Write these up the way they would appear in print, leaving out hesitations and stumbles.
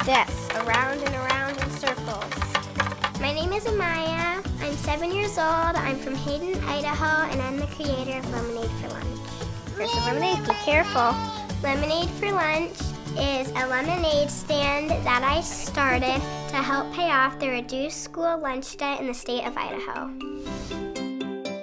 this, around and around in circles. My name is Amiah. I'm 7 years old. I'm from Hayden, Idaho, and I'm the creator of Lemonade for Lunch. First of lemonade, be careful. Lemonade for Lunch is a lemonade stand that I started to help pay off the reduced school lunch debt in the state of Idaho.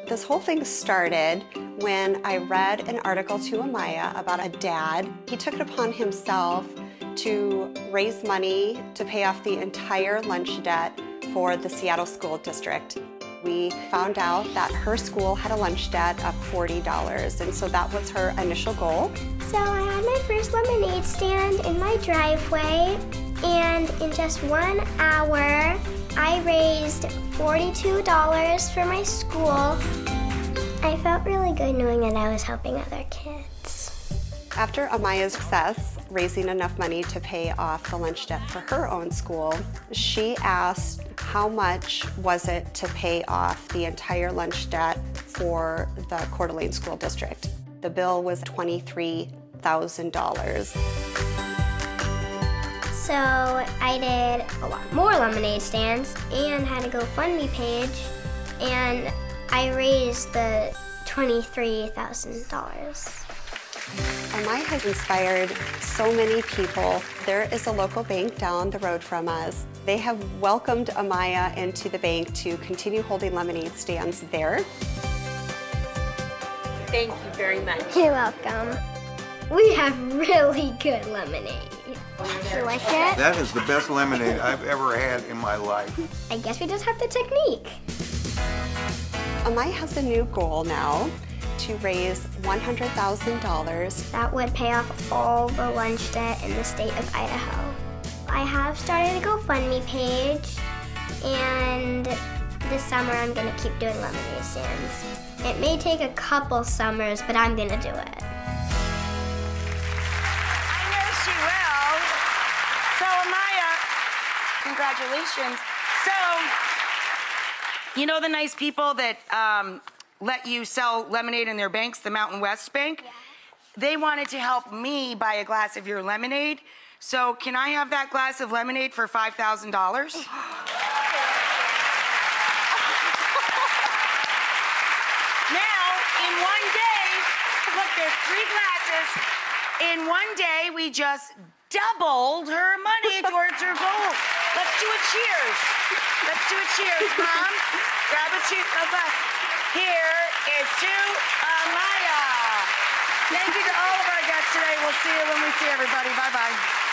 This whole thing started when I read an article to Amiah about a dad. He took it upon himself to raise money to pay off the entire lunch debt for the Seattle School District. We found out that her school had a lunch debt of $40, and so that was her initial goal. So I had my first lemonade stand in my driveway, and in just 1 hour, I raised $42 for my school. I felt really good knowing that I was helping other kids. After Amiah's success, raising enough money to pay off the lunch debt for her own school, she asked how much was it to pay off the entire lunch debt for the Coeur d'Alene School District. The bill was $23,000. So I did a lot more lemonade stands and had a GoFundMe page, and I raised the $23,000. Amiah has inspired so many people. There is a local bank down the road from us. They have welcomed Amiah into the bank to continue holding lemonade stands there. Thank you very much. You're welcome. We have really good lemonade. You like it? That is the best lemonade I've ever had in my life. I guess we just have the technique. Amiah has a new goal now to raise $100,000. That would pay off all the lunch debt in the state of Idaho. I have started a GoFundMe page, and this summer I'm gonna keep doing lemonade stands. It may take a couple summers, but I'm gonna do it. I know she will. So, Amiah, congratulations. So, you know the nice people that let you sell lemonade in their banks, the Mountain West Bank? Yeah. They wanted to help me buy a glass of your lemonade. So can I have that glass of lemonade for $5,000? Now, in one day, look, there's 3 glasses. In one day, we just doubled her money towards her goal. Let's do a cheers. Let's do a cheers, Mom. Grab a glass. Here is to Amiah. Thank you to all of our guests today. We'll see you when we see everybody. Bye-bye.